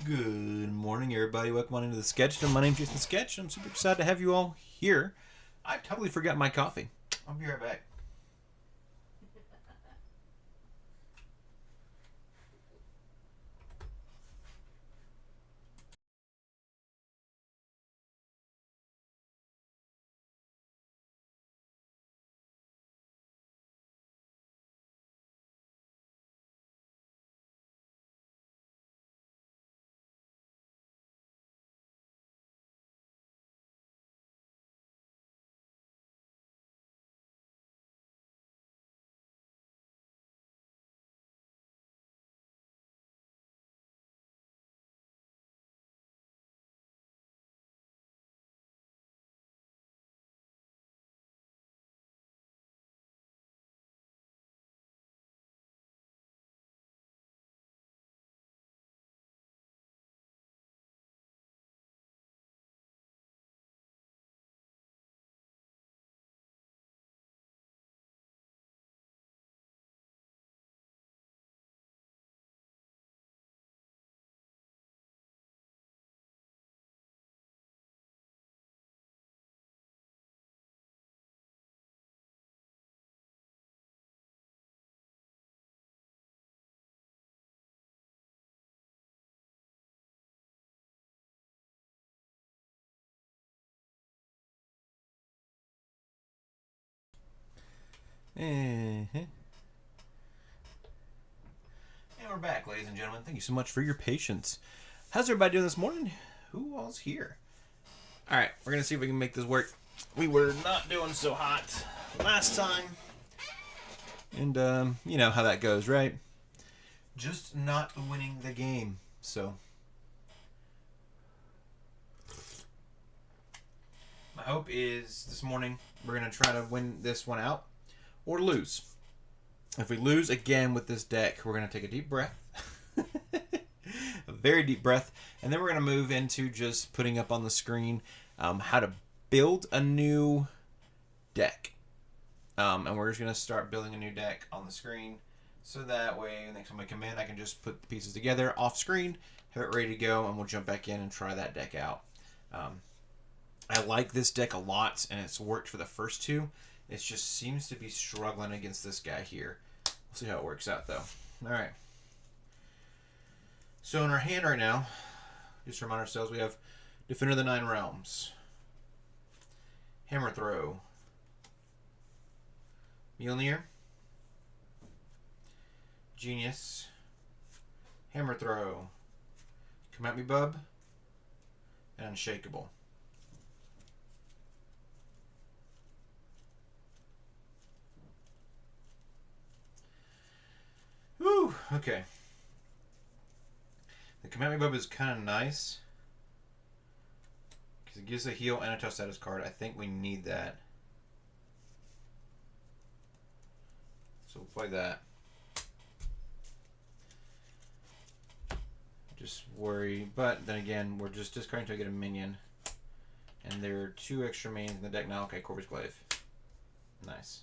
Good morning, everybody. Welcome on into the sketch. My name's Jason Sketch. I'm super excited to have you all here. I totally forgot my coffee. I'll be right back. And we're back, ladies and gentlemen. Thank you so much for your patience. How's everybody doing this morning? Who all's here? All right, we're going to see if we can make this work. We were not doing so hot last time. And, you know how that goes, right? Just not winning the game. So, my hope is this morning we're going to try to win this one out or lose. If we lose again with this deck, we're going to take a deep breath. A very deep breath. And then we're going to move into just putting up on the screen how to build a new deck. And we're just going to start building a new deck on the screen. So that way, next time I come in, I can just put the pieces together off screen, have it ready to go, and we'll jump back in and try that deck out. I like this deck a lot, and it's worked for the first two. It just seems to be struggling against this guy here. We'll see how it works out, though. All right. So in our hand right now, just to remind ourselves, we have Defender of the Nine Realms, Hammer Throw, Mjolnir, Genius, Hammer Throw, Come At Me Bub, and Unshakable. Whew, okay. The Come At Me Bub is kind of nice because it gives a heal and a tough status card. I think we need that. So we'll play that. Just worry, but then again, we're just discarding to get a minion. And there are 2 extra mains in the deck now. Okay, Corvus Glaive. Nice.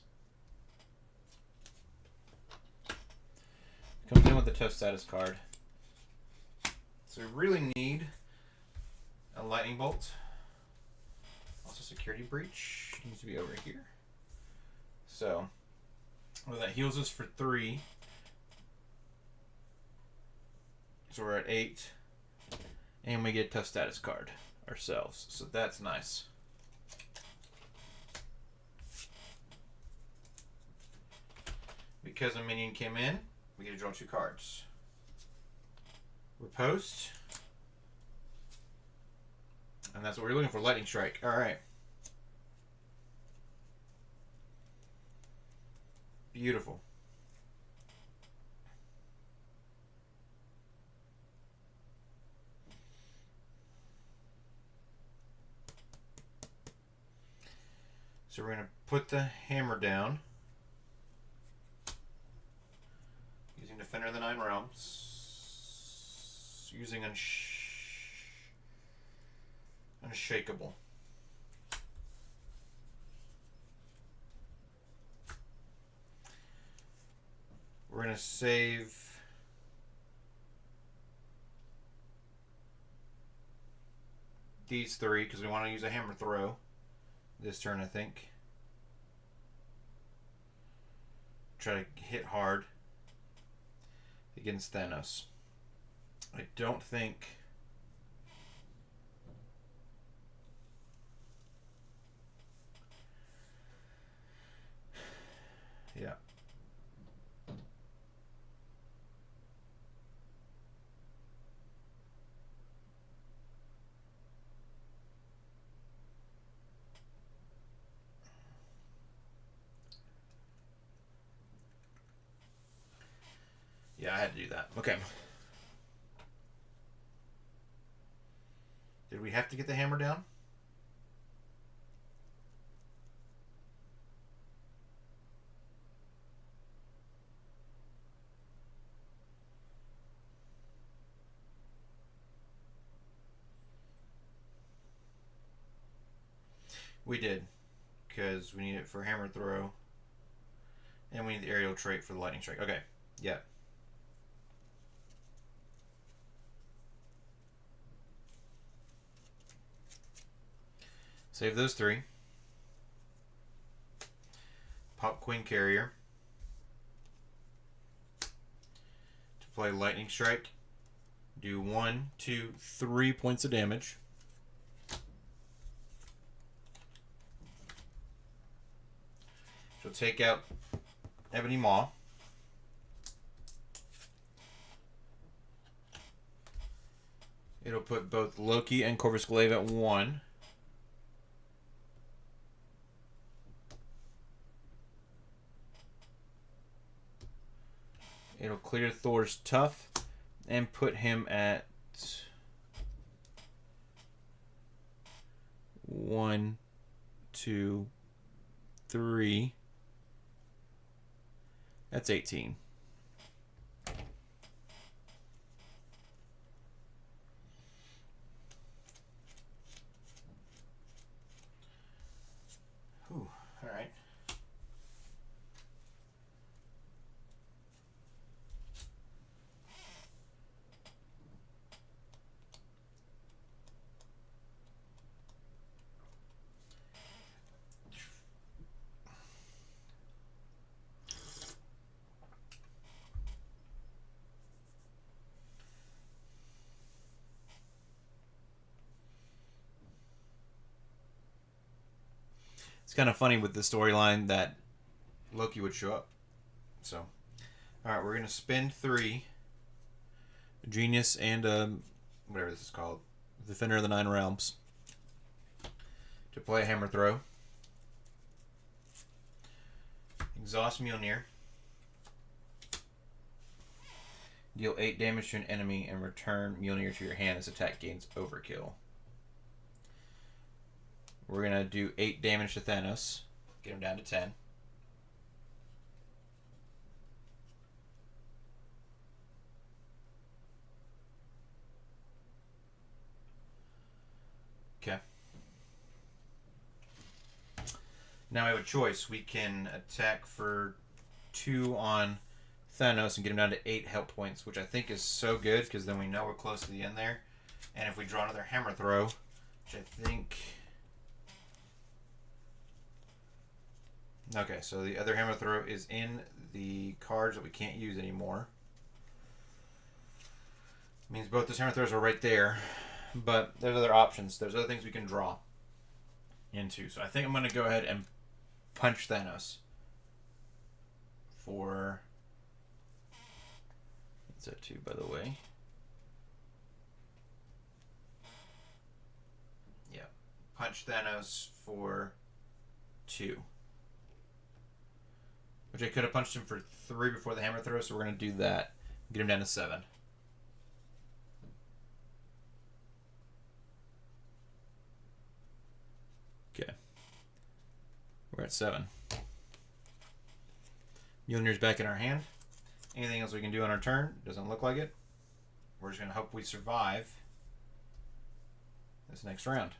Comes in with a tough status card. So we really need a Lightning Bolt. Also Security Breach. Needs to be over here. So, well, that heals us for 3. So we're at 8. And we get a tough status card ourselves. So that's nice. Because a minion came in, we get to draw 2 cards. Riposte. And that's what we're looking for, Lightning Strike. Alright. Beautiful. So we're going to put the hammer down. Using Defender of the Nine Realms. Using Unshakable. We're going to save these three because we want to use a hammer throw this turn, I think. Try to hit hard against Thanos. I don't think... Yeah. Yeah, I had to do that. Okay. Did we have to get the hammer down? We did, because we need it for hammer throw, and we need the aerial trait for the lightning strike. Okay, yeah. Save those three. Pop Queen Carrier to play lightning strike. Do 1, 2, 3 points of damage. She'll take out Ebony Maw. It'll put both Loki and Corvus Glaive at 1. It'll clear Thor's Tough and put him at 1, 2, 3. That's 18. Ooh, all right. It's kind of funny with the storyline that Loki would show up. So, alright, we're going to spend 3. Genius and, whatever this is called. Defender of the Nine Realms. To play a hammer throw. Exhaust Mjolnir. Deal 8 damage to an enemy and return Mjolnir to your hand as attack gains overkill. We're going to do 8 damage to Thanos. Get him down to 10. Okay. Now we have a choice. We can attack for 2 on Thanos and get him down to 8 health points, which I think is so good because then we know we're close to the end there. And if we draw another hammer throw, which I think... Okay, so the other hammer throw is in the cards that we can't use anymore. Means both those hammer throws are right there, but there's other options. There's other things we can draw into. So I think I'm going to go ahead and punch Thanos for... What's that 2, by the way? Yeah. Punch Thanos for 2. Which I could have punched him for 3 before the hammer throw, so we're going to do that. Get him down to 7. Okay. We're at 7. Mjolnir's back in our hand. Anything else we can do on our turn? Doesn't look like it. We're just going to hope we survive this next round.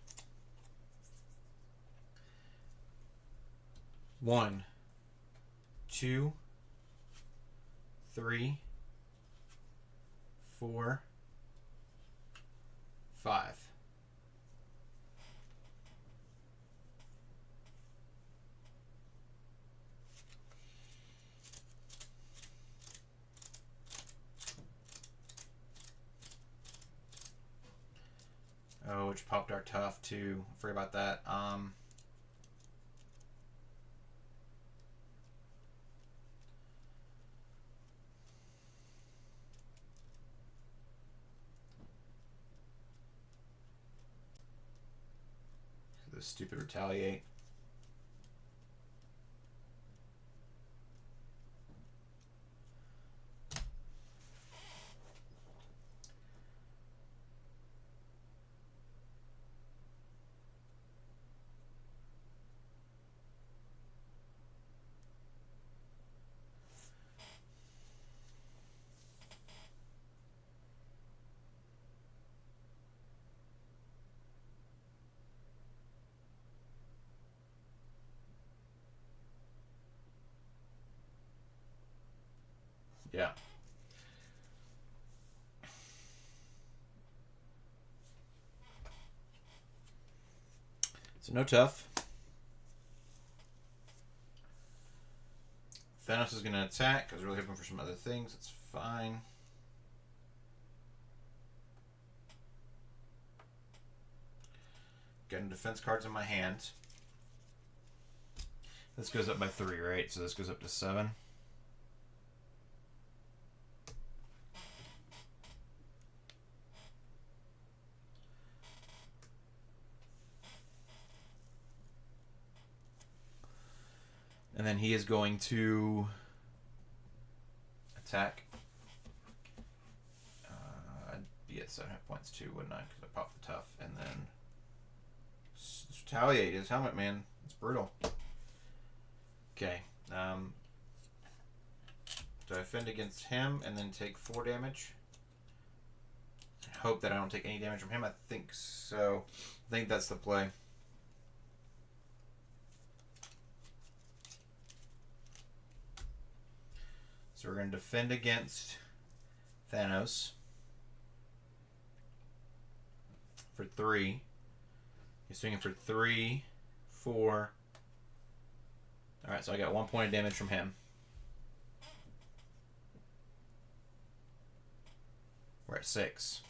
1, 2, 3, 4, 5. which popped our tough too. Forget about that. The stupid retaliate. Yeah. So no tough. Thanos is going to attack because we're really hoping for some other things. It's fine. Getting defense cards in my hand. This goes up by 3, right? So this goes up to 7. And then he is going to attack. I'd be at 7 hit points too, wouldn't I? Because I popped the tough. And then retaliate his helmet, man. It's brutal. Okay. Do I defend against him and then take 4 damage? I hope that I don't take any damage from him. I think so. I think that's the play. So we're going to defend against Thanos for 3. He's swinging for 3, 4. Alright, so I got 1 point of damage from him. We're at 6.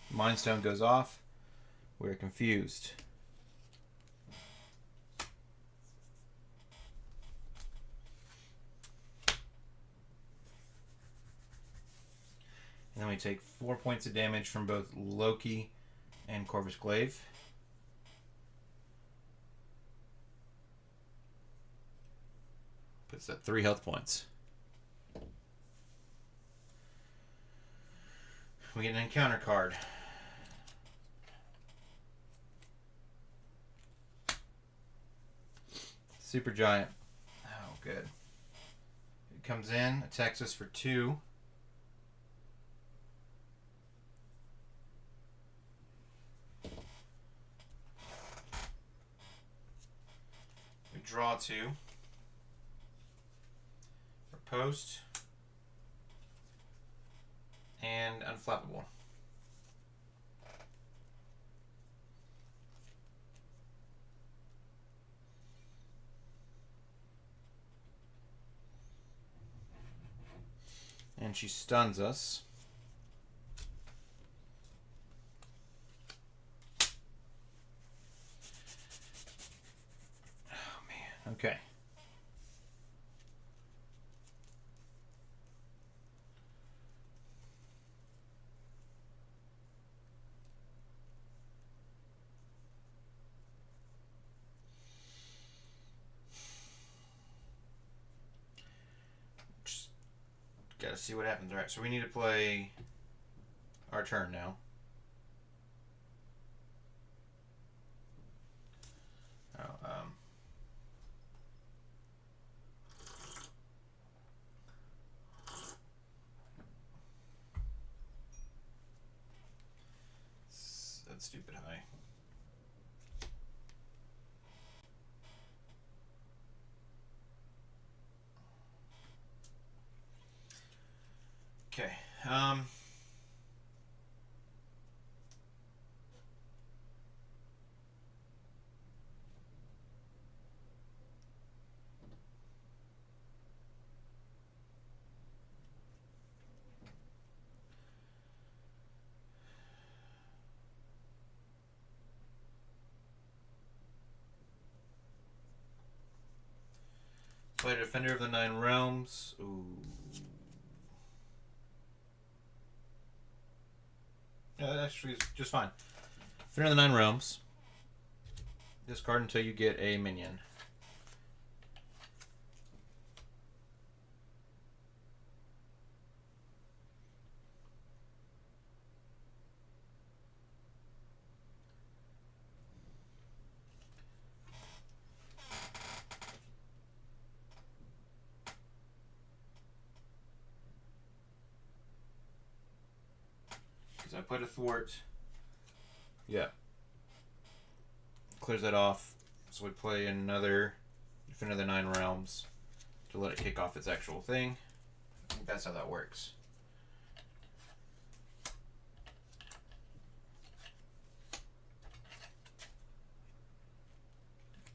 Mind Stone goes off. We're confused. And then we take 4 points of damage from both Loki and Corvus Glaive. Puts at 3 health points. We get an encounter card. Super Giant. Oh, good. It comes in, attacks us for 2. We draw 2. Post and unflappable. And she stuns us. Oh man, okay. Gotta see what happens. Alright, so we need to play our turn now. That's stupid high. Okay. Play Defender of the Nine Realms. Ooh. Yeah, that actually is just fine. Defender of the Nine Realms. Discard until you get a minion. Because I put a thwart. Yeah. Clears that off. So we play another Defender of the Nine Realms to let it kick off its actual thing. I think that's how that works.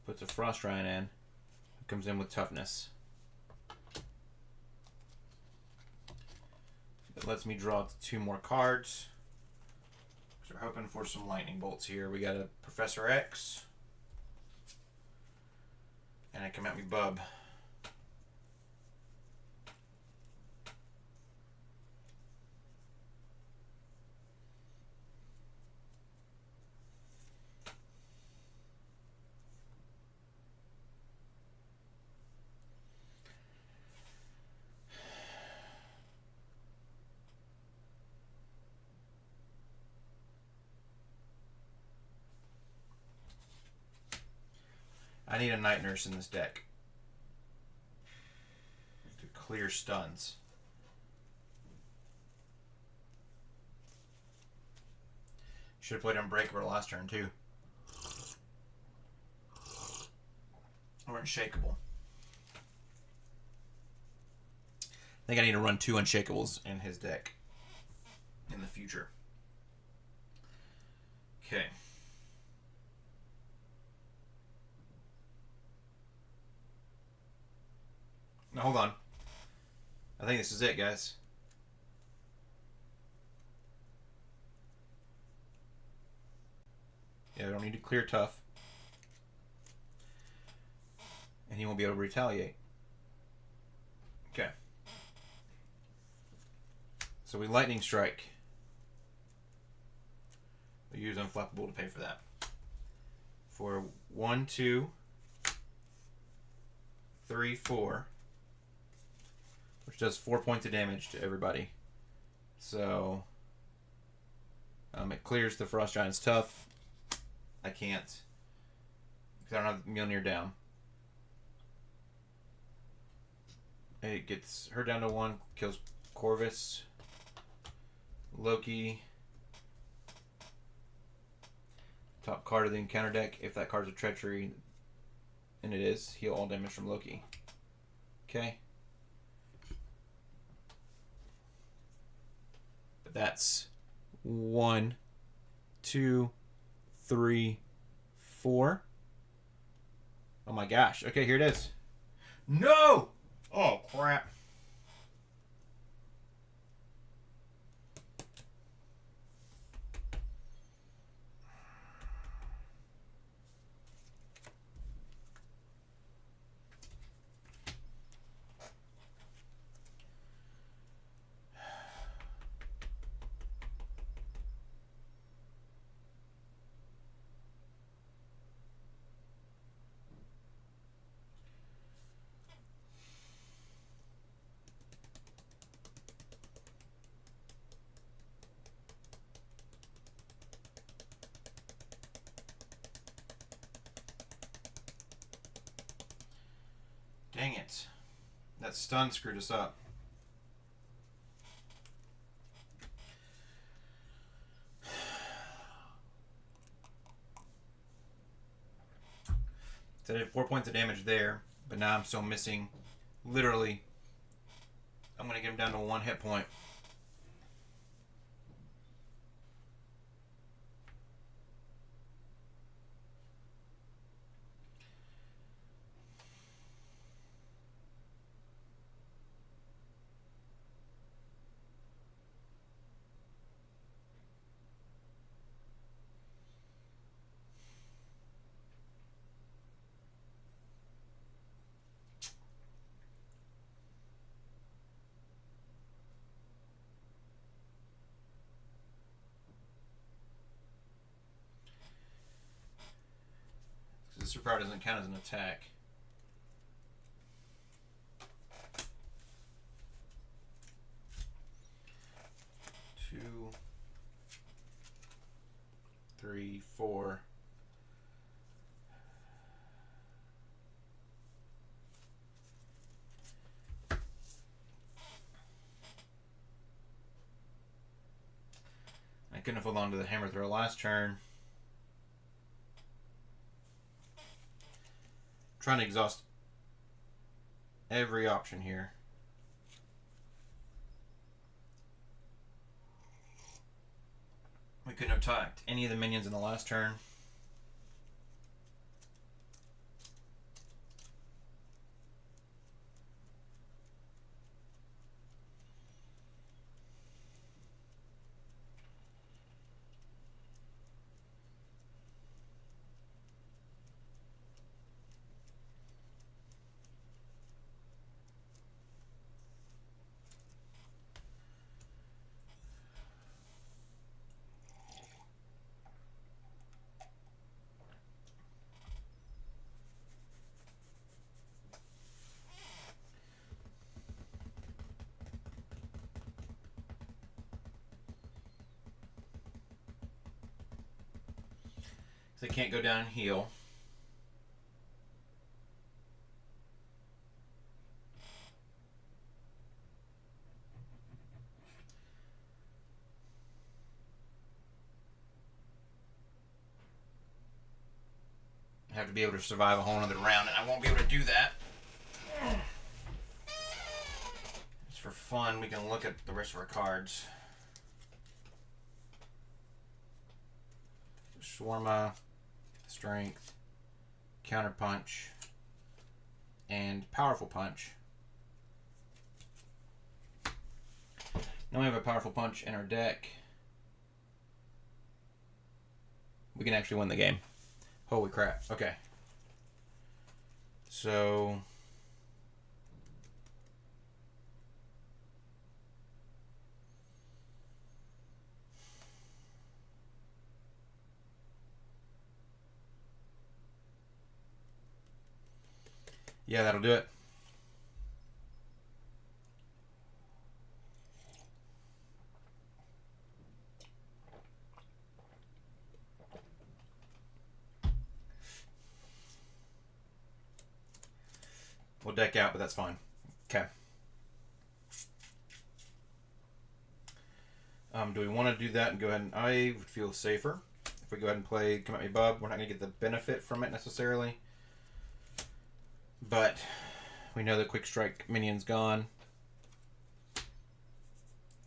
Puts a Frost Giant in. Comes in with toughness. It lets me draw 2 more cards. So we're hoping for some lightning bolts here. We got a Professor X. And I come at me bub. I need a Night Nurse in this deck to clear stuns. Should have played Unbreakable last turn too. Or Unshakable. I think I need to run 2 Unshakables in his deck in the future. Okay. Now hold on. I think this is it, guys. Yeah, I don't need to clear tough. And he won't be able to retaliate. Okay. So we Lightning Strike. We use Unflappable to pay for that. For 1, 2, 3, 4. Which does 4 points of damage to everybody. So it clears the Frost Giant's tough. I can't. Because I don't have Mjolnir down. It gets her down to 1. Kills Corvus. Loki. Top card of the encounter deck. If that card's a treachery, and it is, heal all damage from Loki. Okay. But that's 1, 2, 3, 4. Oh my gosh. Okay, here it is. No! Oh, crap. Dang it. That stun screwed us up. So I did 4 points of damage there, but now I'm still missing. Literally, I'm going to get him down to 1 hit point. because superpower doesn't count as an attack. Two, three, four. I couldn't hold on to the hammer throw last turn. Trying to exhaust every option here. We couldn't have attacked any of the minions in the last turn. They can't go down and heal. I have to be able to survive a whole another round, and I won't be able to do that. Just for fun, we can look at the rest of our cards. Shawarma, Strength, Counter Punch, and Powerful Punch. Now we have a Powerful Punch in our deck. We can actually win the game. Holy crap. Okay. So... yeah, that'll do it. We'll deck out, but that's fine. Okay. Do we want to do that and go ahead and... I would feel safer if we go ahead and play Come At Me Bub. We're not going to get the benefit from it necessarily. But we know the Quick Strike minion's gone.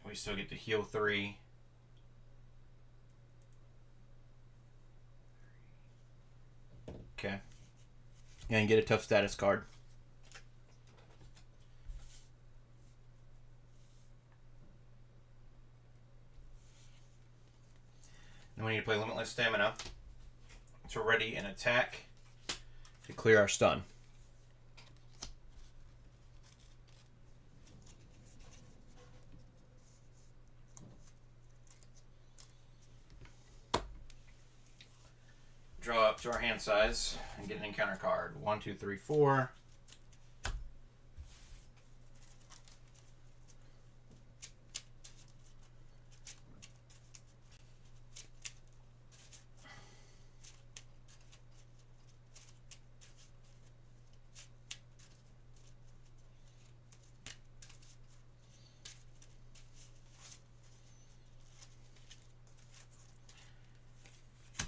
We still get to heal 3. Okay. And get a tough status card. Then we need to play Limitless Stamina to ready an attack to clear our stun. Draw up to our hand size and get an encounter card. 1, 2, 3, 4.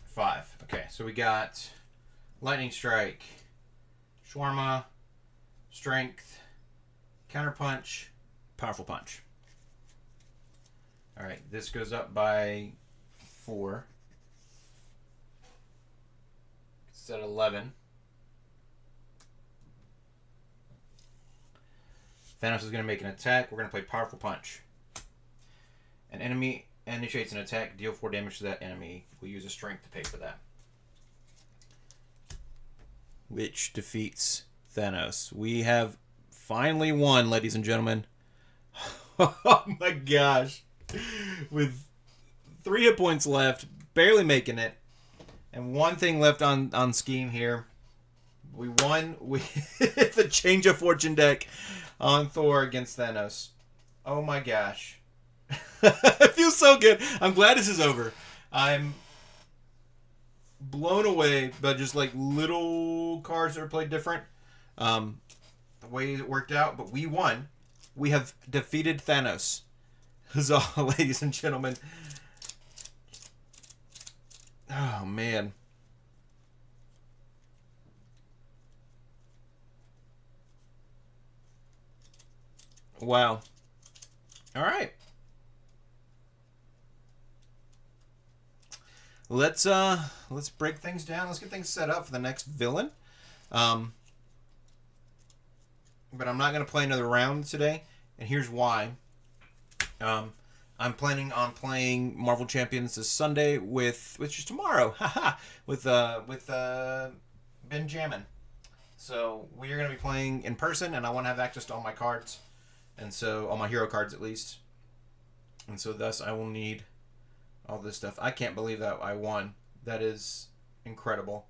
Five. Okay, so we got Lightning Strike, Shawarma, Strength, Counter Punch, Powerful Punch. Alright, this goes up by 4. It's at 11. Thanos is going to make an attack. We're going to play Powerful Punch. An enemy initiates an attack, deal 4 damage to that enemy. We'll use a strength to pay for that. Which defeats Thanos. We have finally won, ladies and gentlemen. Oh my gosh. With 3 hit points left, barely making it, and one thing left on scheme here. We won. We the Change of Fortune deck on Thor against Thanos. Oh my gosh. It feels so good. I'm glad this is over. I'm blown away by just like little cards that are played different. The way it worked out, but we won. We have defeated Thanos. Huzzah, ladies and gentlemen. Oh, man. Wow. All right. Let's break things down. Let's get things set up for the next villain. But I'm not going to play another round today, and here's why. I'm planning on playing Marvel Champions this Sunday which is tomorrow, with Benjamin. So we are going to be playing in person, and I want to have access to all my cards, and so all my hero cards at least, and so thus I will need all this stuff. I can't believe that I won. That is incredible.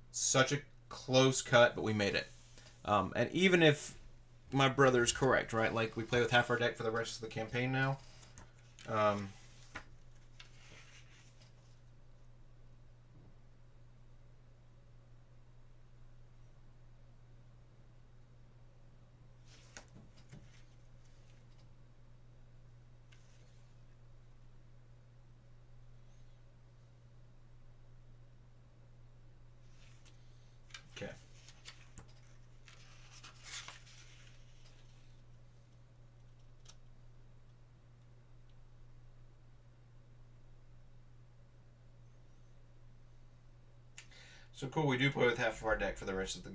Such a close cut, but we made it. And even if my brother's correct, right? Like, we play with half our deck for the rest of the campaign now. Okay. So cool, we do play with half of our deck for the rest of the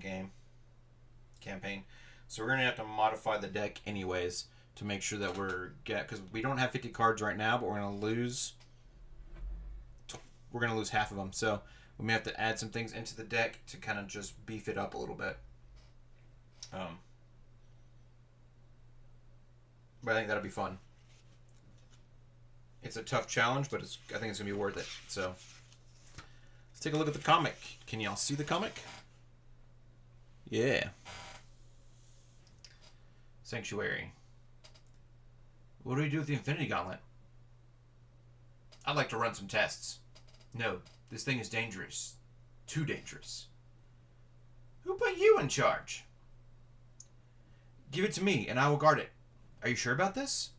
campaign. So we're going to have to modify the deck anyways to make sure that because we don't have 50 cards right now, but we're going to lose half of them. So we may have to add some things into the deck to kind of just beef it up a little bit. But I think that'll be fun. It's a tough challenge, but I think it's going to be worth it. So let's take a look at the comic. Can y'all see the comic? Yeah. Sanctuary. What do we do with the Infinity Gauntlet? I'd like to run some tests. No, this thing is dangerous. Too dangerous. Who put you in charge? Give it to me, and I will guard it. Are you sure about this?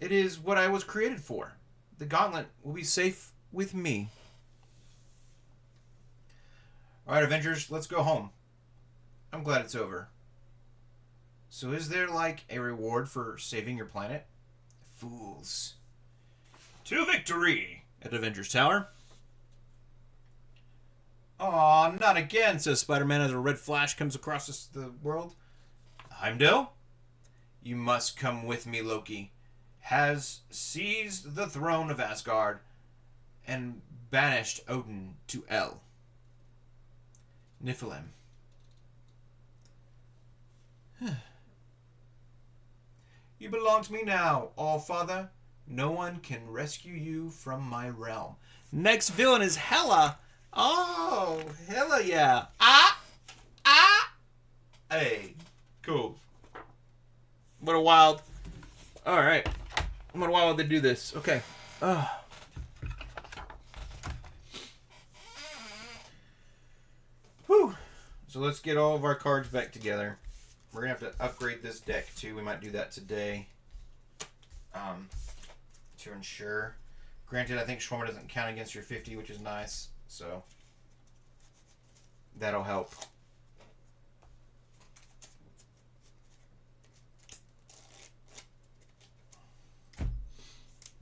It is what I was created for. The gauntlet will be safe with me. Alright, Avengers, let's go home. I'm glad it's over. So is there, like, a reward for saving your planet? Fools. To victory at Avengers Tower. Aw, not again, says Spider-Man as a red flash comes across the world. Heimdall? You must come with me, Loki. Has seized the throne of Asgard and banished Odin to El. Niflheim. You belong to me now, All-Father. No one can rescue you from my realm. Next villain is Hela. Oh, Hela, yeah. Hey, cool. What a wild. All right. What a wild they do this. Okay. Whew. So let's get all of our cards back together. We're going to have to upgrade this deck too. We might do that today. To ensure. Granted, I think Shawarma doesn't count against your 50, which is nice. So that'll help.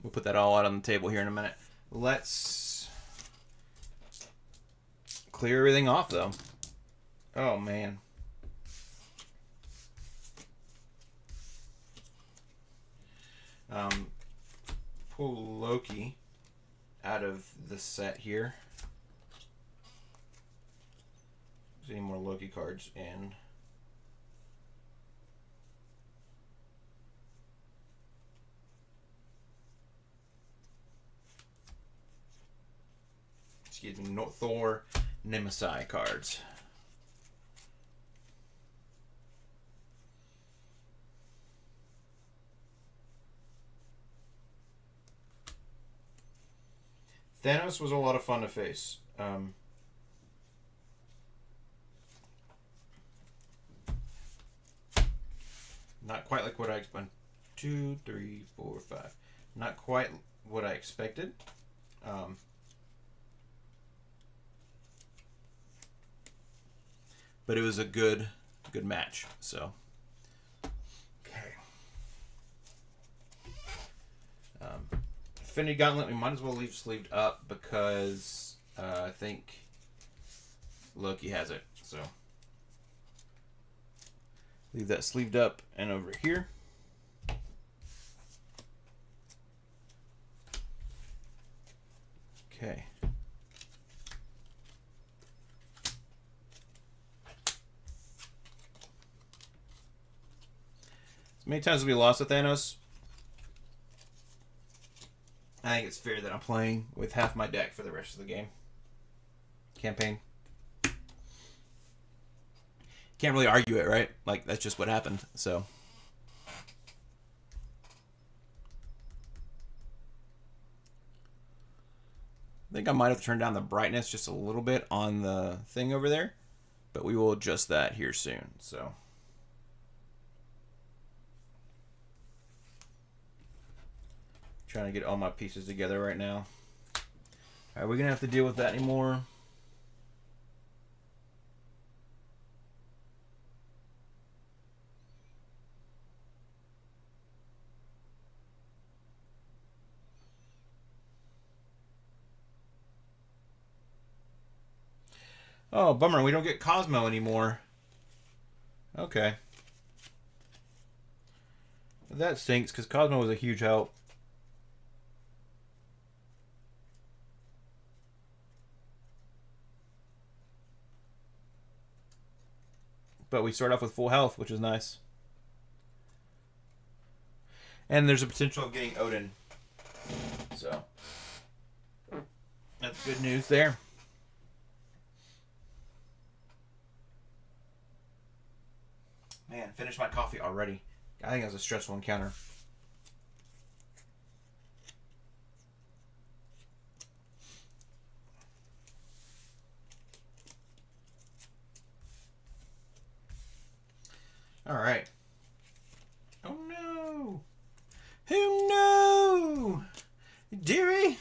We'll put that all out on the table here in a minute. Let's clear everything off, though. Oh, man. Pull Loki out of the set here. Is there any more Loki cards in? Excuse me, Thor Nemesis cards. Thanos was a lot of fun to face. Not quite like what I expected. 2, 3, 4, 5. Not quite what I expected. But it was a good match. So, okay. Infinity Gauntlet, we might as well leave sleeved up because I think Loki has it. So, leave that sleeved up and over here. Okay. As many times as we lost to Thanos, I think it's fair that I'm playing with half my deck for the rest of the game. Campaign. Can't really argue it, right? Like, that's just what happened, so. I think I might have turned down the brightness just a little bit on the thing over there, but we will adjust that here soon, so. Trying to get all my pieces together right now. Are we gonna have to deal with that anymore? Oh, bummer. We don't get Cosmo anymore. Okay. That stinks because Cosmo was a huge help. But we start off with full health, which is nice. And there's a potential of getting Odin. So, that's good news there. Man, finished my coffee already. I think that was a stressful encounter. All right. Oh no! Oh no! Dearie!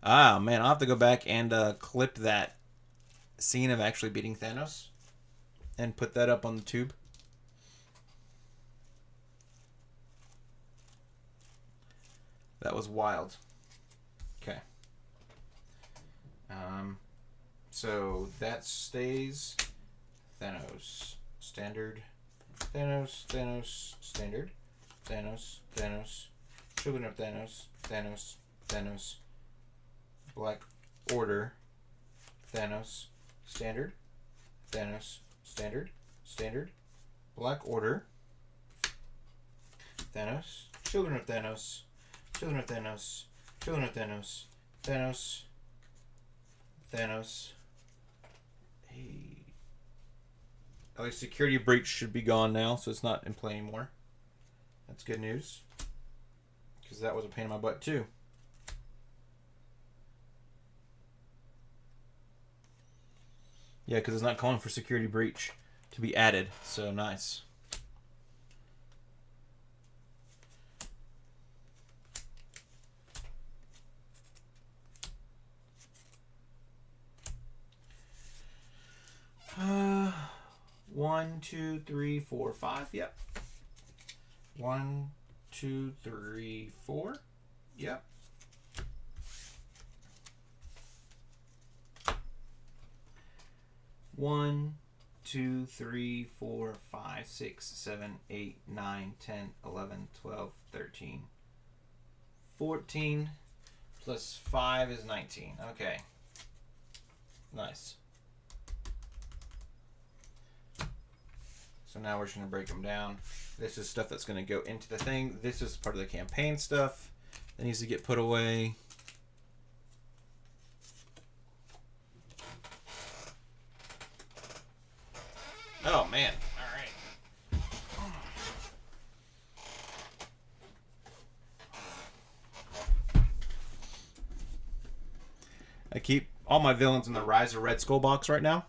Ah, man, I'll have to go back and clip that scene of actually beating Thanos and put that up on the tube. That was wild. Okay. So that stays Thanos. Standard. Thanos, Thanos, standard. Thanos, Thanos. Children of Thanos, Thanos, Thanos. Black Order. Thanos, standard. Thanos, standard. Standard. Black Order. Thanos. Children of Thanos. Children of Thanos. Children of Thanos. Thanos. Thanos. Hey. At least security breach should be gone now, so it's not in play anymore. That's good news. Because that was a pain in my butt too. Yeah, because it's not calling for security breach to be added, so nice. One, 2, 3, 4, 5. Yep. 1, 2, 3, 4. Yep. One, 2, 3, 4, 5, 6, 7, 8, 9, 10, 11, 12, 13, 14. Plus 5 is 19. Okay. Nice. So now we're just going to break them down. This is stuff that's going to go into the thing. This is part of the campaign stuff that needs to get put away. man. All right. I keep all my villains in the Rise of Red Skull box right now.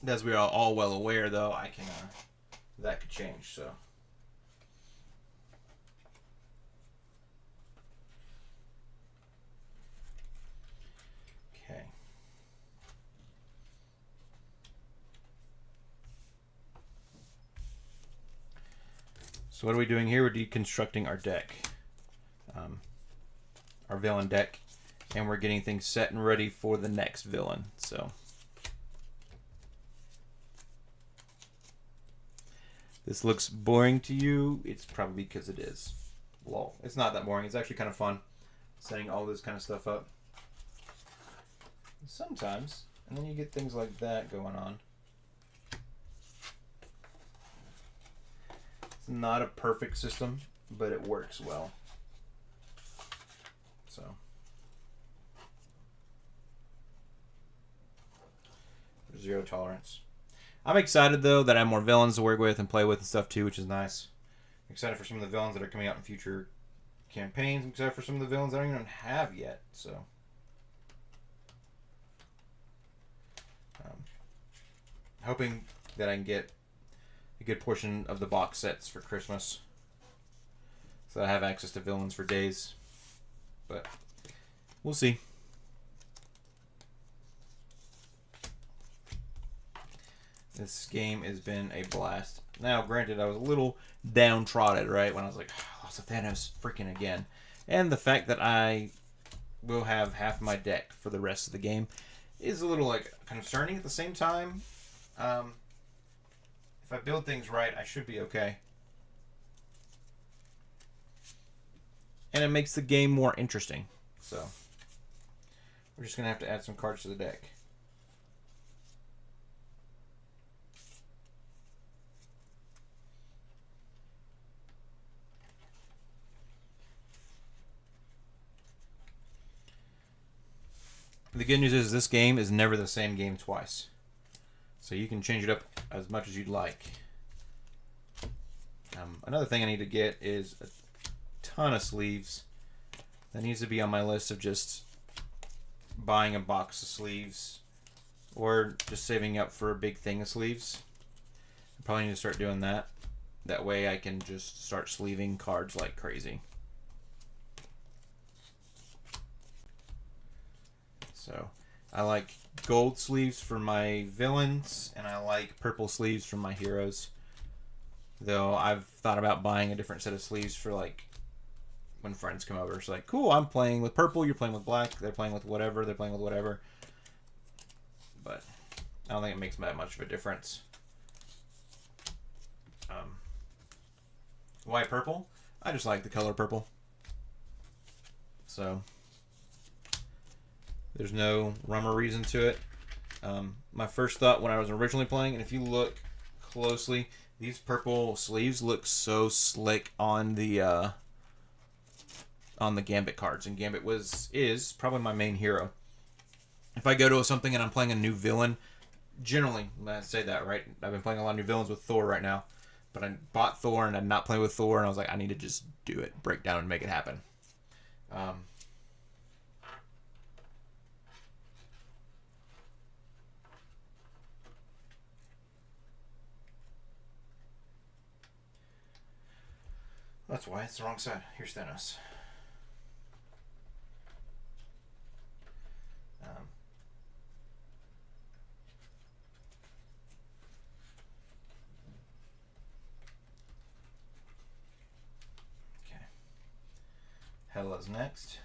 As we are all well aware, though, I can that could change. So. Okay. So what are we doing here? We're deconstructing our deck, our villain deck, and we're getting things set and ready for the next villain. So. This looks boring to you. It's probably because it is. Lol. It's not that boring. It's actually kind of fun setting all this kind of stuff up. Sometimes. And then you get things like that going on. It's not a perfect system, but it works well. So. Zero tolerance. I'm excited, though, that I have more villains to work with and play with and stuff, too, which is nice. I'm excited for some of the villains that are coming out in future campaigns. I'm excited for some of the villains I don't even have yet, so. Hoping that I can get a good portion of the box sets for Christmas. So I have access to villains for days. But we'll see. This game has been a blast. Now, granted, I was a little downtrodden, right? When I was like, oh, it's a Thanos freaking again. And the fact that I will have half my deck for the rest of the game is a little, like, concerning at the same time. If I build things right, I should be okay. And it makes the game more interesting. So, we're just going to have to add some cards to the deck. The good news is this game is never the same game twice. So you can change it up as much as you'd like. Another thing I need to get is a ton of sleeves. That needs to be on my list of just buying a box of sleeves or just saving up for a big thing of sleeves. I probably need to start doing that. That way I can just start sleeving cards like crazy. So I like gold sleeves for my villains, and I like purple sleeves for my heroes. Though I've thought about buying a different set of sleeves for like when friends come over. It's like, cool, I'm playing with purple, you're playing with black, they're playing with whatever, they're playing with whatever. But I don't think it makes that much of a difference. Why purple? I just like the color purple. So there's no rhyme or reason to it. My first thought when I was originally playing, and if you look closely, these purple sleeves look so slick on the Gambit cards, and Gambit is probably my main hero. If I go to something and I'm playing a new villain, generally, I say that, right? I've been playing a lot of new villains with Thor right now, but I bought Thor and I'm not playing with Thor, and I was like, I need to just do it, break down and make it happen. That's why it's the wrong side. Here's Thanos. Okay. Hela's next.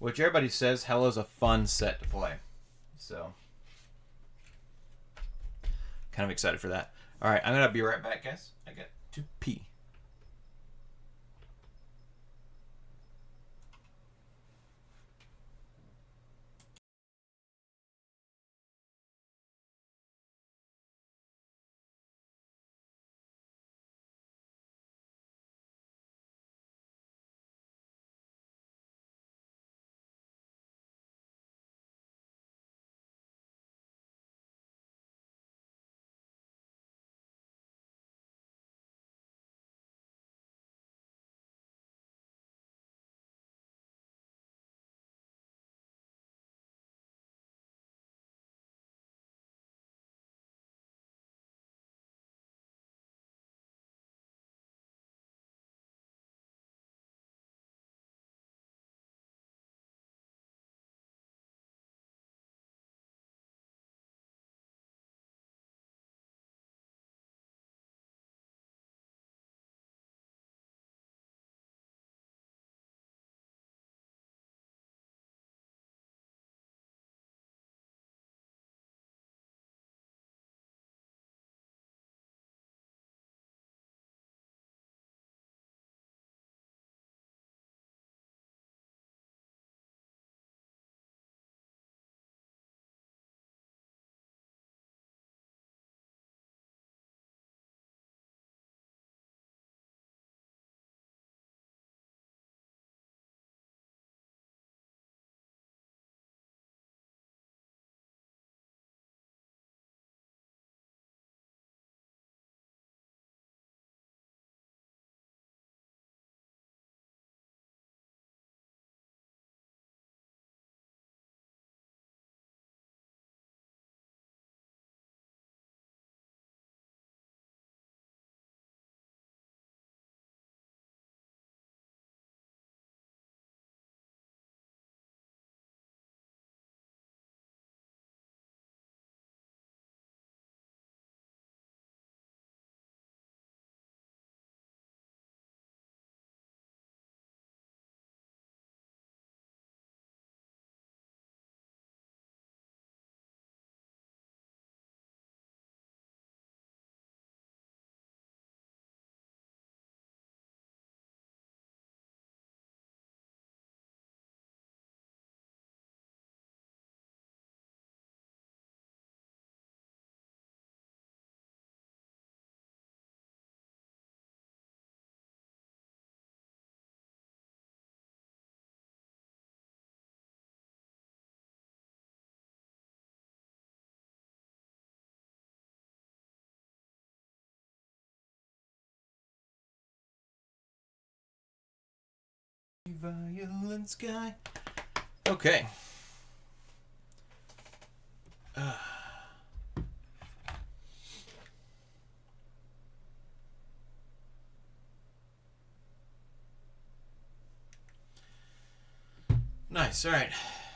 Which everybody says Hela's a fun set to play. So, kind of excited for that. Alright, I'm going to be right back, guys. I got to pee. violent sky. Okay. Nice. All right.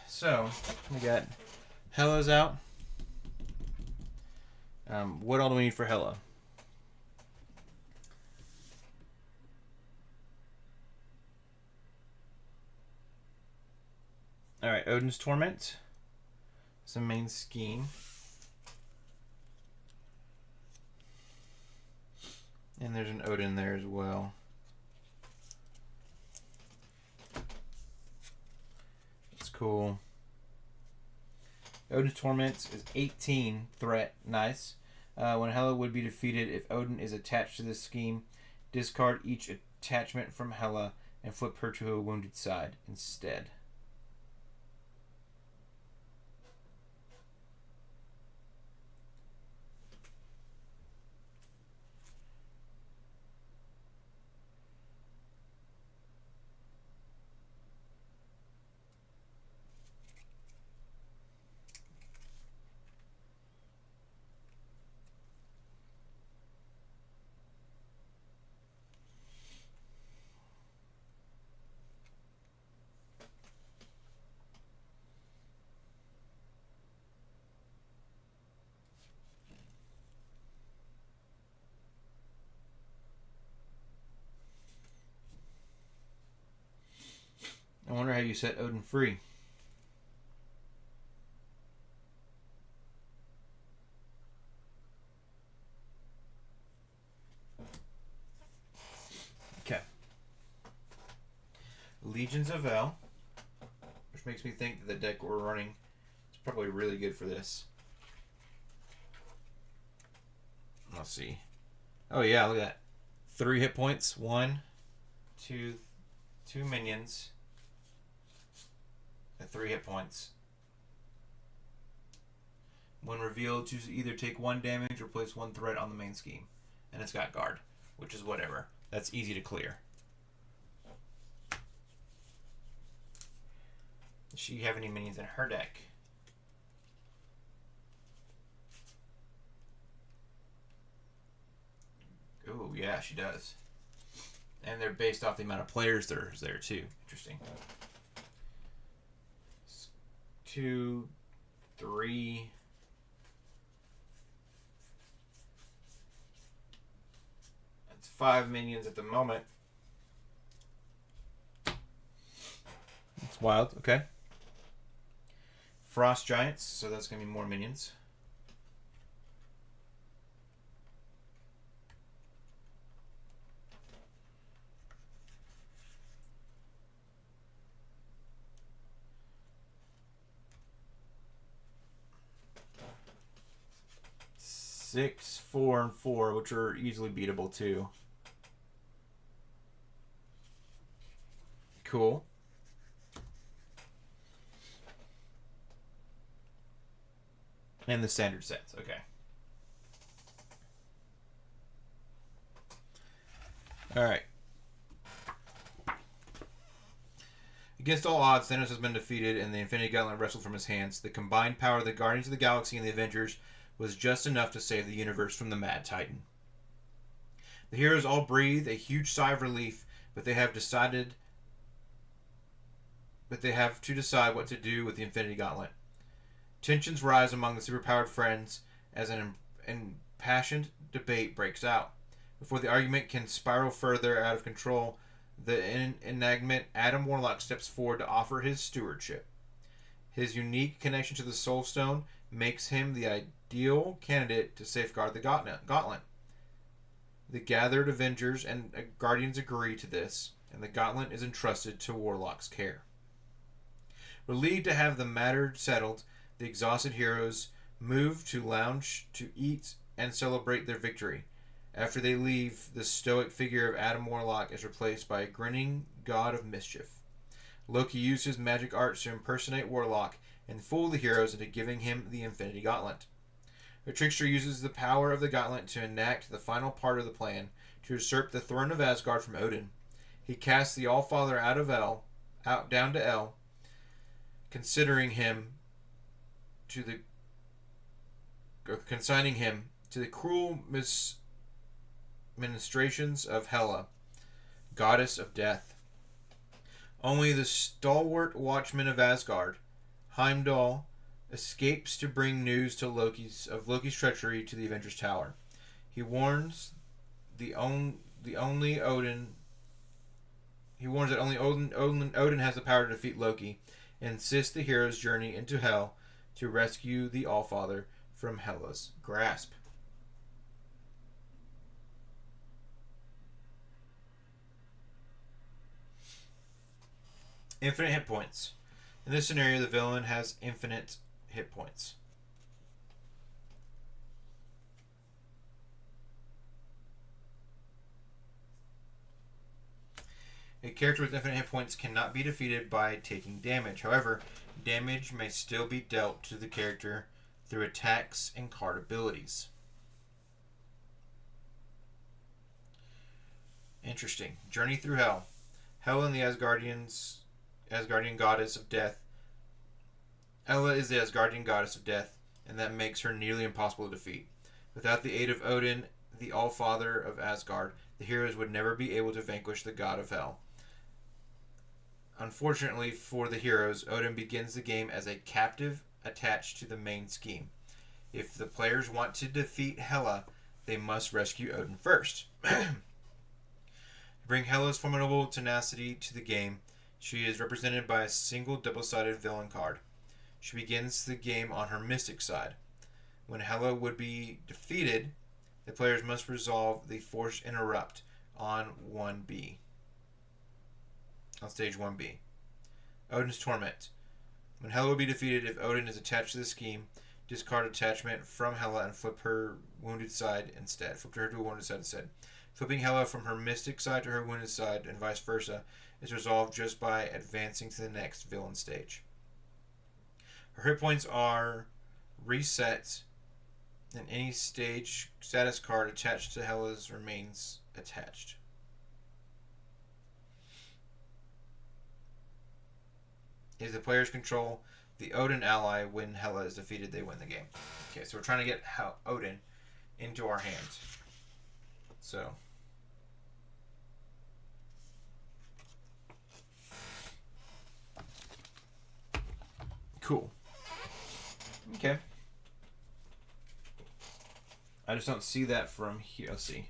So we got Hela's out. What all do we need for Hela? All right. Odin's Torment. It's the main scheme. And there's an Odin there as well. That's cool. Odin's Torment is 18 threat. Nice. When Hela would be defeated, if Odin is attached to this scheme, discard each attachment from Hela and flip her to a wounded side instead. I wonder how you set Odin free. Okay. Legions of El, which makes me think that the deck we're running is probably really good for this. Let's see. Oh yeah, look at that. 3 hit points. 1, 2, 2 minions. At 3 hit points. When revealed, choose to either take 1 damage or place 1 threat on the main scheme. And it's got guard, which is whatever. That's easy to clear. Does she have any minions in her deck? Oh, yeah, she does. And they're based off the amount of players there's there, too. Interesting. 2, 3. That's 5 minions at the moment. That's wild. Okay. Frost Giants, so that's going to be more minions. Six, 4, and 4, which are easily beatable too. Cool. And the standard sets, okay. Alright. Against all odds, Thanos has been defeated and the Infinity Gauntlet wrestled from his hands. The combined power of the Guardians of the Galaxy and the Avengers was just enough to save the universe from the Mad Titan. The heroes all breathe a huge sigh of relief, but they have to decide what to do with the Infinity Gauntlet. Tensions rise among the superpowered friends as an impassioned debate breaks out. Before the argument can spiral further out of control, the enigmatic Adam Warlock steps forward to offer his stewardship. His unique connection to the Soul Stone makes him the ideal candidate to safeguard the Gauntlet. The gathered Avengers and Guardians agree to this, and the Gauntlet is entrusted to Warlock's care. Relieved to have the matter settled, the exhausted heroes move to lounge, to eat, and celebrate their victory. After they leave, the stoic figure of Adam Warlock is replaced by a grinning god of mischief. Loki used his magic arts to impersonate Warlock and fool the heroes into giving him the Infinity Gauntlet. The trickster uses the power of the Gauntlet to enact the final part of the plan, to usurp the throne of Asgard from Odin. He casts the Allfather out of El, out down to L, considering him to the consigning him to the cruel ministrations of Hela, goddess of death. Only the stalwart watchman of Asgard, Heimdall, escapes to bring news to Loki's treachery to the Avengers Tower. He warns the only Odin. He warns that only Odin has the power to defeat Loki, and insists the heroes journey into Hell to rescue the Allfather from Hela's grasp. Infinite hit points. In this scenario, the villain has infinite hit points. A character with infinite hit points cannot be defeated by taking damage. However, damage may still be dealt to the character through attacks and card abilities. Interesting. Journey through Hell. Hela and the Asgardian goddess of death. Hela is the Asgardian goddess of death, and that makes her nearly impossible to defeat. Without the aid of Odin, the Allfather of Asgard, the heroes would never be able to vanquish the god of Hell. Unfortunately for the heroes, Odin begins the game as a captive attached to the main scheme. If the players want to defeat Hela, they must rescue Odin first. To bring Hela's formidable tenacity to the game, she is represented by a single double-sided villain card. She begins the game on her mystic side. When Hela would be defeated, the players must resolve the Force Interrupt on stage 1B. Odin's Torment. When Hela will be defeated, if Odin is attached to the scheme, discard attachment from Hela and flip her wounded side instead. Flip her to a wounded side instead. Flipping Hela from her mystic side to her wounded side and vice versa is resolved just by advancing to the next villain stage. Her hit points are reset, and any stage status card attached to Hela's remains attached. If the players control the Odin ally when Hela is defeated, they win the game. Okay, so we're trying to get Odin into our hands. So. Cool. Okay. I just don't see that from here. Let's see.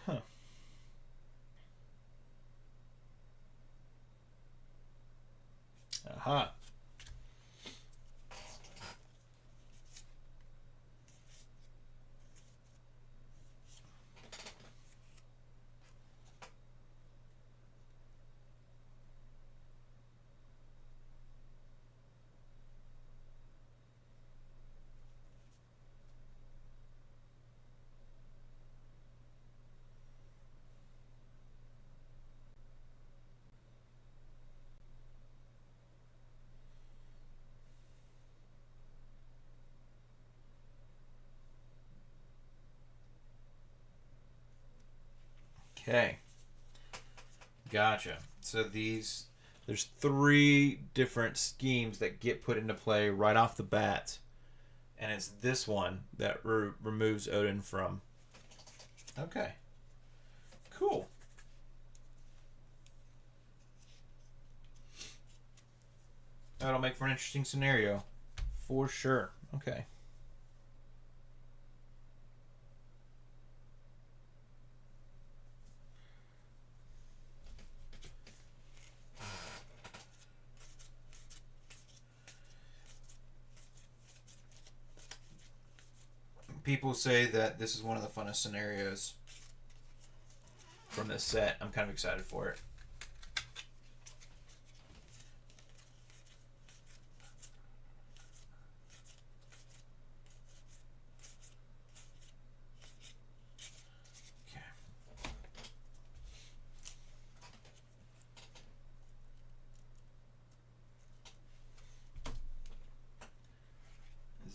Huh. Aha. Okay. Gotcha. So there's 3 different schemes that get put into play right off the bat. And it's this one that removes Odin from. Okay. Cool. That'll make for an interesting scenario. For sure. Okay. people say that this is one of the funnest scenarios from this set. I'm kind of excited for it.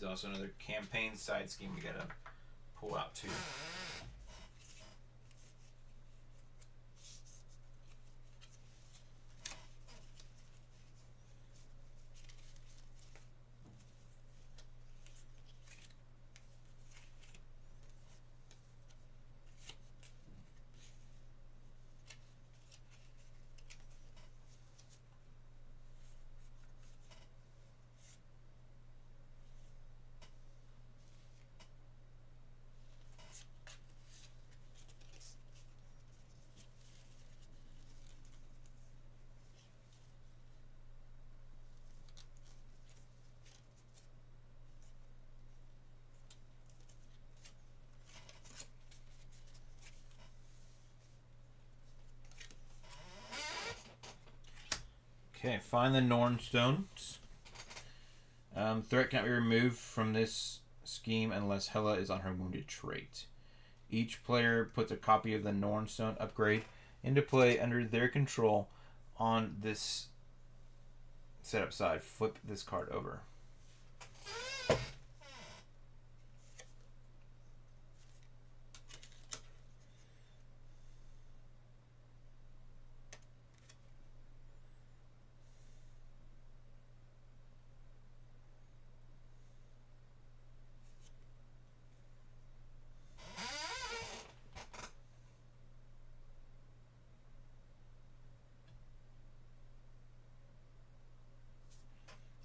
There's also another campaign side scheme we gotta pull out too. Okay, find the Norn Stones. Threat cannot be removed from this scheme unless Hela is on her wounded trait. Each player puts a copy of the Norn Stone upgrade into play under their control on this setup side. Flip this card over.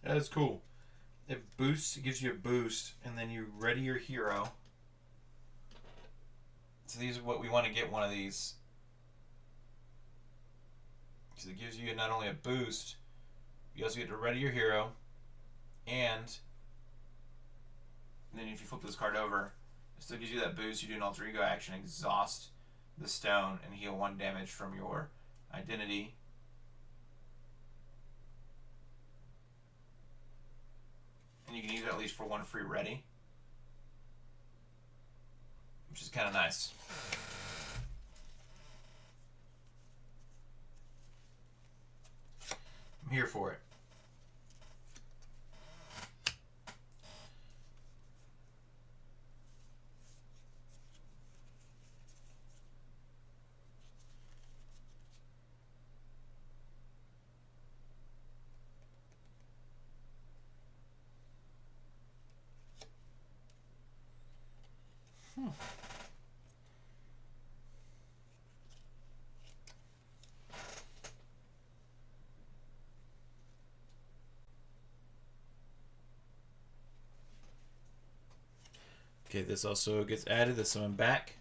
That is cool. It boosts, it gives you a boost, and then you ready your hero. So these are what we want to get one of these. Because it gives you not only a boost, you also get to ready your hero, and then if you flip this card over, it still gives you that boost. You do an alter ego action, exhaust the stone, and heal 1 damage from your identity. And you can use it at least for 1 free ready, which is kind of nice. I'm here for it. Okay, this also gets added. This summon back.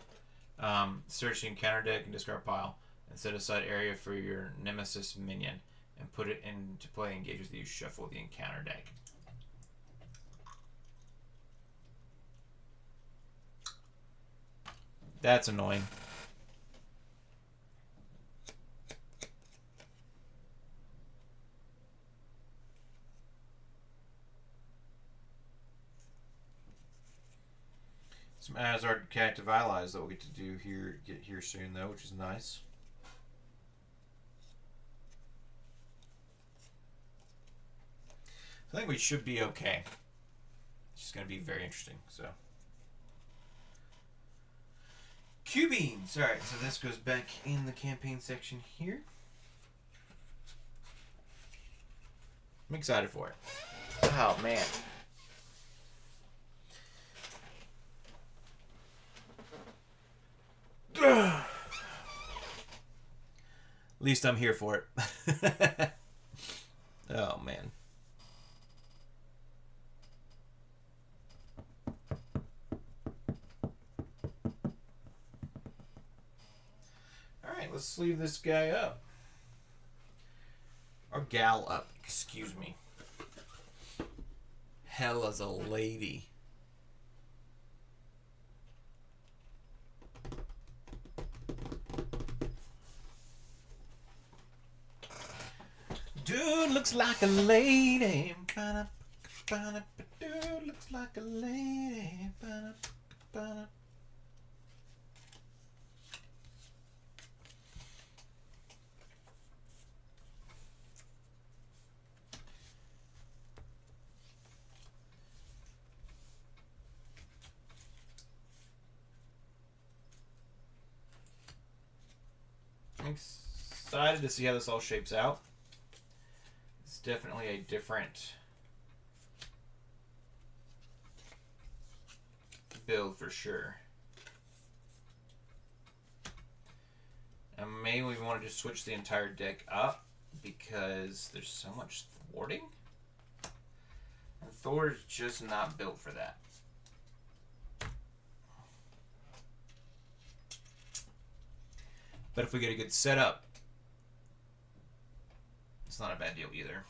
Search the encounter deck and discard pile, and set aside area for your nemesis minion, and put it into play. Engage with you. Shuffle the encounter deck. That's annoying. Some Azard Captive Allies that we'll get to do here, get here soon though, which is nice. I think we should be okay. It's just going to be very interesting. So, Q-Beans. All right, so this goes back in the campaign section here. I'm excited for it. Oh man. At least I'm here for it. Oh man. Alright, let's sleeve this guy up. Or gal up, excuse me. Hela's a lady. Dude looks like a lady. Dude looks like a lady. I'm excited to see how this all shapes out. It's definitely a different build for sure. And maybe we want to just switch the entire deck up because there's so much thwarting. And Thor is just not built for that. But if we get a good setup, it's not a bad deal either.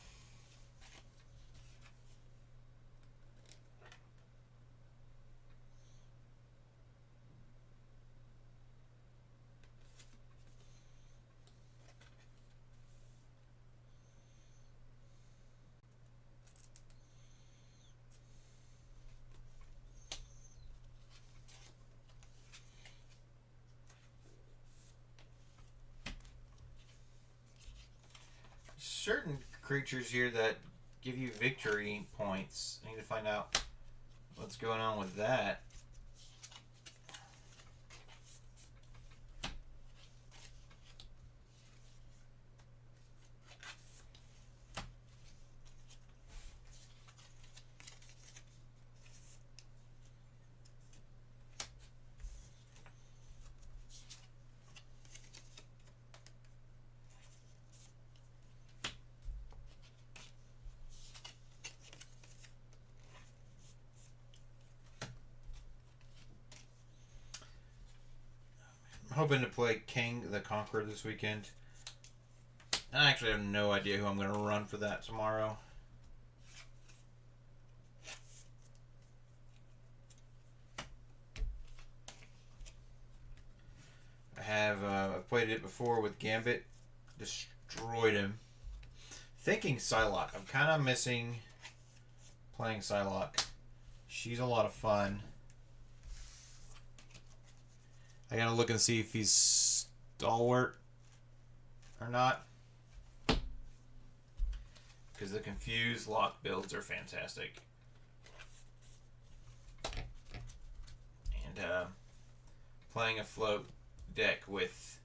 Certain creatures here that give you victory points. I need to find out what's going on with that. Hoping to play King the Conqueror this weekend. I actually have no idea who I'm going to run for that tomorrow. I have played it before with Gambit. Destroyed him. Thinking Psylocke. I'm kind of missing playing Psylocke. She's a lot of fun. I gotta look and see if he's stalwart or not. Because the confused lock builds are fantastic. And playing a float deck with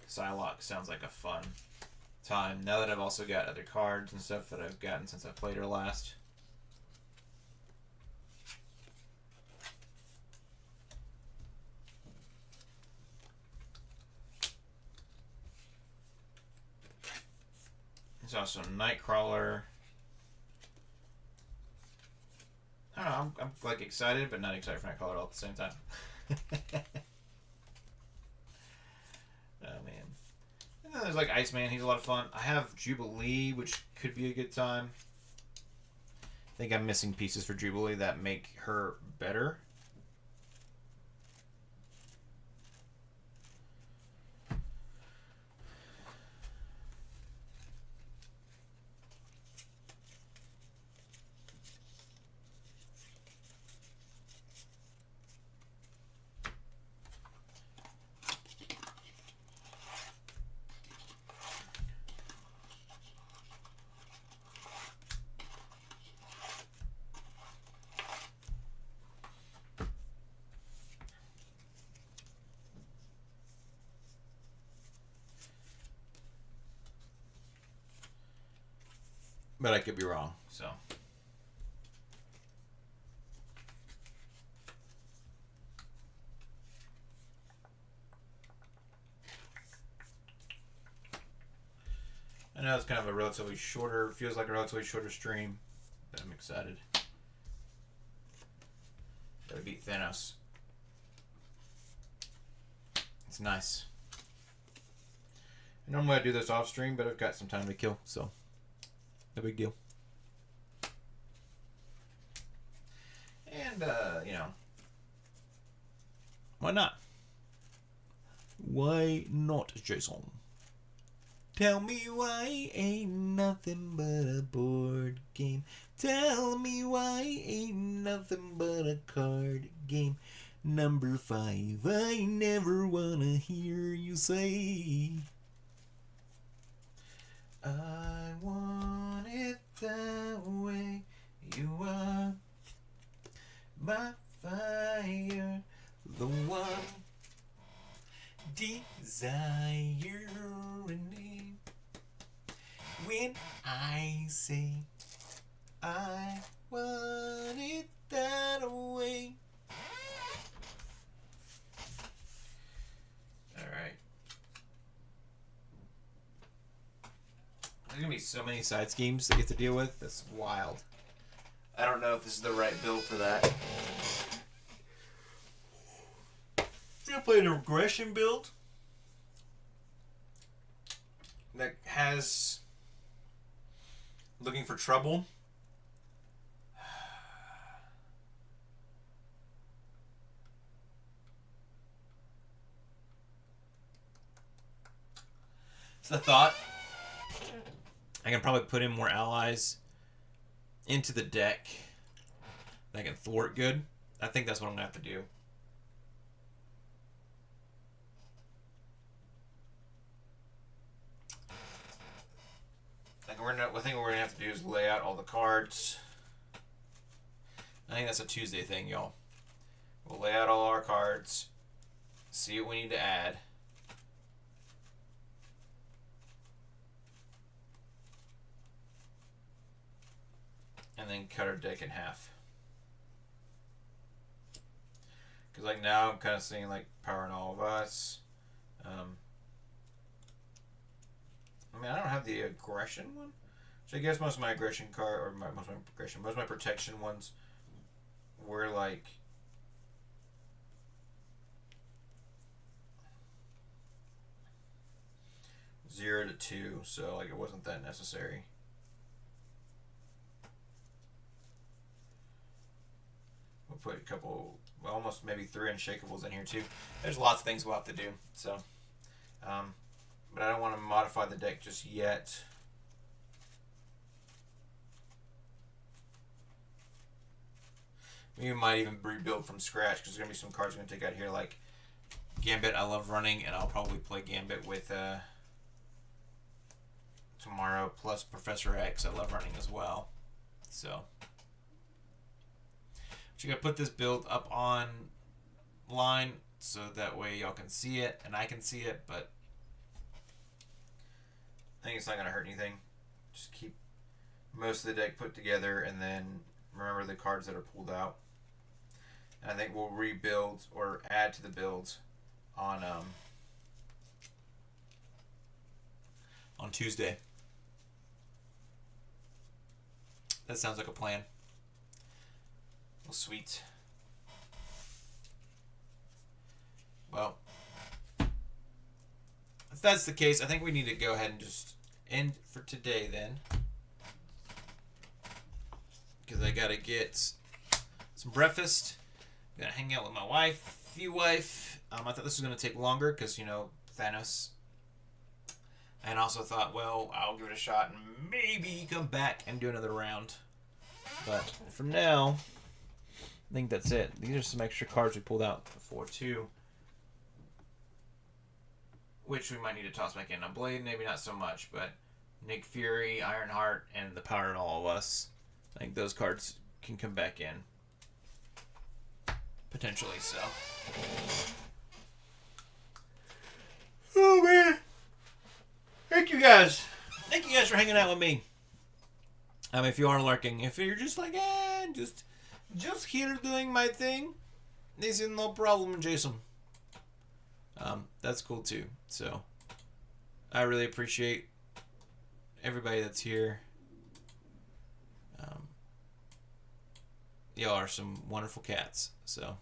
Psylocke sounds like a fun time. Now that I've also got other cards and stuff that I've gotten since I played her last. There's also Nightcrawler. I don't know, I'm like excited, but not excited for Nightcrawler all at the same time. Oh man. And then there's like Iceman, he's a lot of fun. I have Jubilee, which could be a good time. I think I'm missing pieces for Jubilee that make her better. But I could be wrong, so. I know it's kind of a relatively shorter, feels like a relatively shorter stream, but I'm excited. Gotta beat Thanos. It's nice. Normally I do this off stream, but I've got some time to kill, so. No big deal. And, you know, why not? Why not, Jason? Tell me why ain't nothing but a board game. Tell me why ain't nothing but a card game. Number 5, I never wanna hear you say. I want it that way. You are my fire, the one desire in me. When I say I want it that way. Alright. There's gonna be so many side schemes to get to deal with. That's wild. I don't know if this is the right build for that. I'm gonna play an aggression build that has looking for trouble. It's the thought. I can probably put in more allies into the deck that can thwart good. I think that's what I'm gonna have to do. I think what we're gonna have to do is lay out all the cards. I think that's a Tuesday thing, y'all. We'll lay out all our cards, see what we need to add. And then cut our deck in half. Because like now I'm kind of seeing like Power in All of Us. I mean, I don't have the aggression one. So I guess most of my aggression most of my protection ones were like zero to 2, so like it wasn't that necessary. We'll put a couple, almost maybe 3 unshakables in here too. There's lots of things we'll have to do. So, but I don't want to modify the deck just yet. We might even rebuild from scratch because there's going to be some cards we're going to take out here like Gambit. I love running, and I'll probably play Gambit with tomorrow, plus Professor X. I love running as well. So, you got to put this build up online so that way y'all can see it and I can see it, but I think it's not going to hurt anything. Just keep most of the deck put together and then remember the cards that are pulled out. And I think we'll rebuild or add to the builds on Tuesday. That sounds like a plan. Well, sweet. Well, if that's the case, I think we need to go ahead and just end for today then. Because I gotta get some breakfast. Gotta hang out with my wife. I thought this was gonna take longer because, you know, Thanos. And also thought, well, I'll give it a shot and maybe come back and do another round. But for now, I think that's it. These are some extra cards we pulled out before too, which we might need to toss back in. Now Blade, maybe not so much, but Nick Fury, Ironheart, and the Power in All of Us. I think those cards can come back in. Potentially so. Oh man. Thank you guys. Thank you guys for hanging out with me. If you are lurking, if you're just like, just here doing my thing, this is no problem, Jason. That's cool too. So, I really appreciate everybody that's here. Y'all are some wonderful cats. So,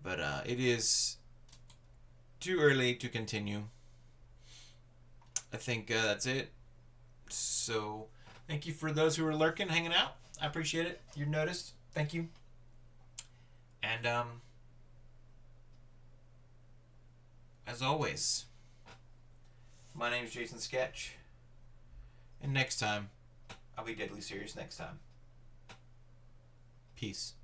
but it is too early to continue. I think that's it. So, thank you for those who are lurking, hanging out. I appreciate it. You noticed. Thank you. And as always, my name is Jason Sketch. And next time, I'll be deadly serious next time. Peace.